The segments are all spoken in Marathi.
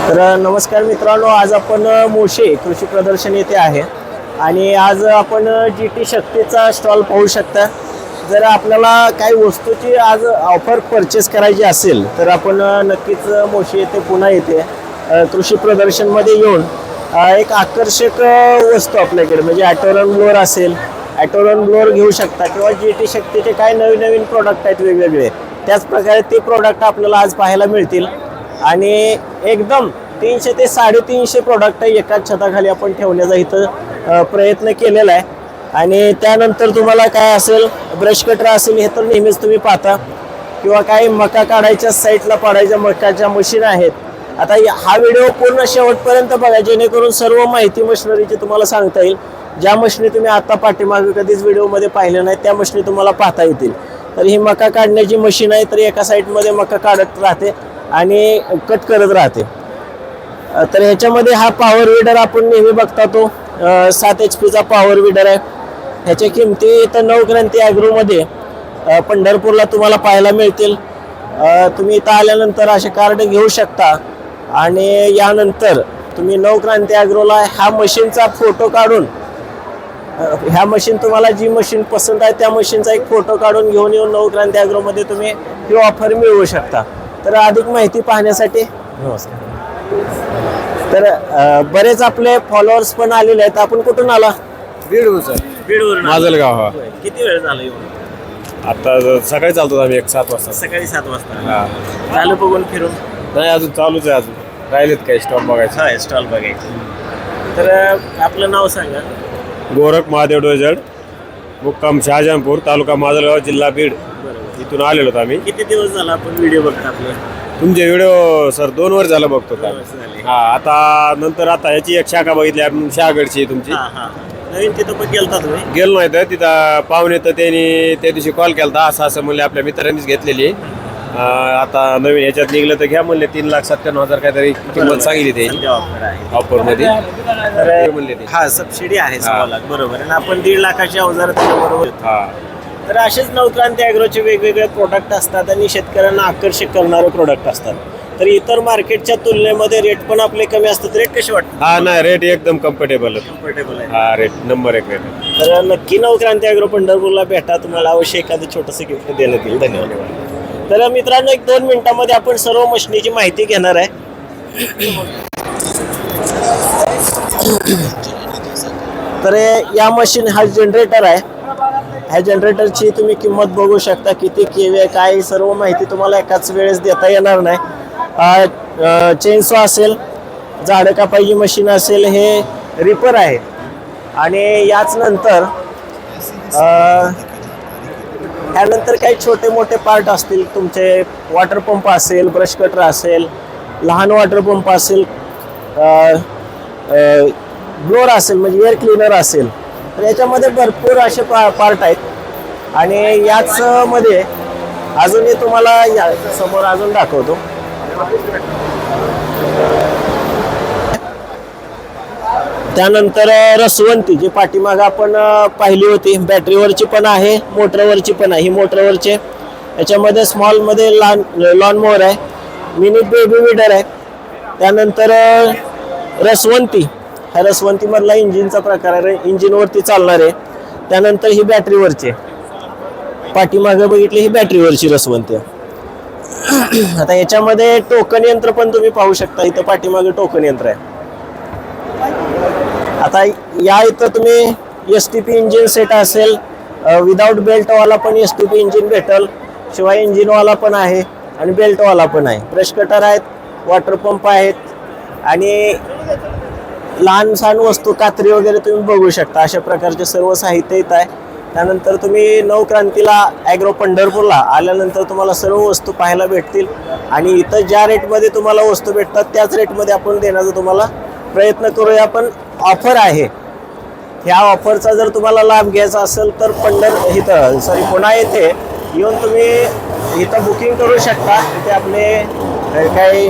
तर नमस्कार मित्रांनो, आज आपण मोशे कृषी प्रदर्शन येथे आहे आणि आज आपण GT शक्तीचा स्टॉल पाहू शकता। जर आपल्याला काही वस्तूची आज ऑफर परचेस करायची असेल तर आपण नक्कीच मोशे येथे पुन्हा येथे कृषी प्रदर्शन मध्ये येऊन एक आकर्षक वस्तू आपल्याकडे म्हणजे ॲटोरन ब्लोअर असेल, ॲटोरन ब्लोअर घेऊ शकता किंवा GT शक्तीचे काय नवीन नवीन प्रोडक्ट आहेत वेगवेगळे, त्याच प्रकारे ते प्रोडक्ट आपल्याला आज पाहायला मिळतील। आणि एकदम 300 ते 350 प्रोडक्ट एकाच छताखाली आपण ठेवण्याचा इथं प्रयत्न केलेला आहे। आणि त्यानंतर तुम्हाला काय असेल, ब्रश कटर असेल, हे तर नेहमीच तुम्ही पाहता, किंवा काही मका काढायच्या साईडला पाडायच्या मकाच्या मशीन आहेत। आता हा व्हिडिओ पूर्ण शेवटपर्यंत बघा जेणेकरून सर्व माहिती मशिनरीची तुम्हाला सांगता येईल। ज्या मशिनरी तुम्ही आता पाठीमागे कधीच व्हिडिओमध्ये पाहिल्या नाही त्या मशिनरी तुम्हाला पाहता येतील। तर ही मका काढण्याची मशीन आहे, तर एका साईडमध्ये मका काढत राहते आणि कट करत राहते। तर ह्याच्यामध्ये हा पॉवर विडर आपण नेहमी बघता तो 7 HP चा पॉवर विडर आहे। ह्याच्या किमती इथं नवक्रांती ॲग्रोमध्ये पंढरपूरला तुम्हाला पाहायला मिळतील। तुम्ही इथं आल्यानंतर असे कार्ड घेऊ शकता आणि यानंतर तुम्ही नवक्रांती ॲग्रोला ह्या मशीनचा फोटो काढून, ह्या मशीन तुम्हाला जी मशीन पसंत आहे त्या मशीनचा एक फोटो काढून घेऊन येऊन नवक्रांती ॲग्रोमध्ये तुम्ही ही ऑफर मिळवू शकता। तर अधिक माहिती पाहण्यासाठी नमस्कार। तर बरेच आपले फॉलोअर्स पण आलेले आहेत। आपण कुठून आला? बीडवरून सर। बीडवरून माजलगाव। हा, किती वेळ झाला येऊन? आता सकाळी चालतो आम्ही 7 वाजता। सकाळी 7 वाजता। हा, झालं बघून फिरून? नाही अजून चालूच आहे, अजून राहिलेत काही स्टॉप बघायचे। हा, स्टॉल बघायचे। तर आपलं नाव सांगा। गोरख महादेव डोजड, मुक्काम शहाजहानपूर, तालुका माजलगाव, जिल्हा बीड। इथून आलेलो आहोत आम्ही। किती दिवस झाला आपण व्हिडिओ बघता आपले? तुमचे व्हिडिओ सर 2 वर्ष झालं बघतो का? 2 वर्ष झाले। हा, आता नंतर आता ह्याची एक शाखा बघितली आपण, शहागडची तुमची। हा हा, नवीन तिथं पण गेलता तुम्ही? गेलो नाही तर तिथं पाहुणे तर त्यांनी त्या दिवशी कॉल केला, असं म्हणले आपल्या मित्रांनीच घेतलेली। आता नवीन ह्याच्यात निघलं तर घ्या म्हणले, 3,97,000 काहीतरी किंमत सांगितली त्याची ऑफर मध्ये। म्हणले ते हा, सबसिडी आहे 6 लाख, बरोबर। आणि आपण 1.5 लाखाच्या अवजार बरोबर। हा, तर असेच नवक्रांती ॲग्रोचे वेगवेगळे प्रोडक्ट असतात आणि शेतकऱ्यांना आकर्षक करणारे प्रोडक्ट असतात। तर इतर मार्केटच्या तुलनेमध्ये रेट पण आपले कमी असतात। रेट कसे वाटतात? हा, नाही रेट एकदम कम्फर्टेबल कम्फर्टेबल आहे। हा, रेट नंबर 1 रेट आहे। तर नक्की नवक्रांती ॲग्रो पंढरपूरला भेटा, तुम्हाला अवश्य एखादं छोटंसं गिफ्ट देण्यात येईल। धन्यवाद। तर मित्रांनो, 1-2 मिनिटांमध्ये आपण सर्व मशीनीची माहिती घेणार आहे। तर या मशीन हा जनरेटर आहे। ह्या जनरेटरची तुम्ही किंमत बघू शकता, किती केव्ही काय, सर्व माहिती तुम्हाला एकाच वेळेस देता येणार नाही। चेनसॉ असेल, झाडं कापायची मशीन असेल, हे रिपर आहे। आणि याच नंतर ह्यानंतर काही छोटे मोठे पार्ट असतील तुमचे, वॉटर पंप असेल, ब्रश कटर असेल, लहान वॉटर पंप असेल, ब्लोअर असेल म्हणजे एअर क्लीनर असेल। तर याच्यामध्ये भरपूर असे पार्ट आहेत। आणि याच मध्ये अजूनही तुम्हाला या समोर अजून दाखवतो। त्यानंतर रसवंती, जी पाठीमाग आपण पाहिली होती, बॅटरीवरची पण आहे, मोटरवरची पण आहे। ही मोटरवरची, याच्यामध्ये स्मॉलमध्ये लॉन मोअर आहे, मिनी बेबी विडर आहे। त्यानंतर रसवंती, ह्या रसवंतीमधला इंजिनचा प्रकार आहे, इंजिनवरती चालणार आहे। त्यानंतर ही बॅटरीवरची, पाठीमागे बघितली ही बॅटरीवरची रसवंती। आता याच्यामध्ये टोकन यंत्र पण तुम्ही पाहू शकता, इथं पाठीमागे टोकन यंत्र आहे। आता या इथं तुम्ही STP इंजिन सेट असेल, विदाउट बेल्टवाला पण STP इंजिन भेटल, शिवाय इंजिनवाला पण आहे आणि बेल्टवाला पण आहे। ब्रश कटर आहेत, वॉटर पंप आहेत आणि लहान सहान वस्तू, कात्री वगैरे तुम्ही बघू शकता। अशा प्रकारचे सर्व साहित्य इथं आहे। त्यानंतर तुम्ही नवक्रांतीला ॲग्रो पंढरपूरला आल्यानंतर तुम्हाला सर्व वस्तू पाहायला भेटतील आणि इथं ज्या रेटमध्ये तुम्हाला वस्तू भेटतात त्याच रेटमध्ये आपण देण्याचा तुम्हाला प्रयत्न करूया। पण ऑफर आहे, ह्या ऑफरचा जर तुम्हाला लाभ घ्यायचा असेल तर पुन्हा येथे येऊन तुम्ही इथं बुकिंग करू शकता। इथे आपले काही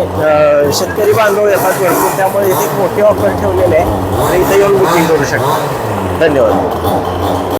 शेतकरी बांधव येतात भरपूर, त्यामुळे इथे एक मोठी ऑफर ठेवलेली आहे, तर इथे येऊन बुकिंग करू शकता। धन्यवाद।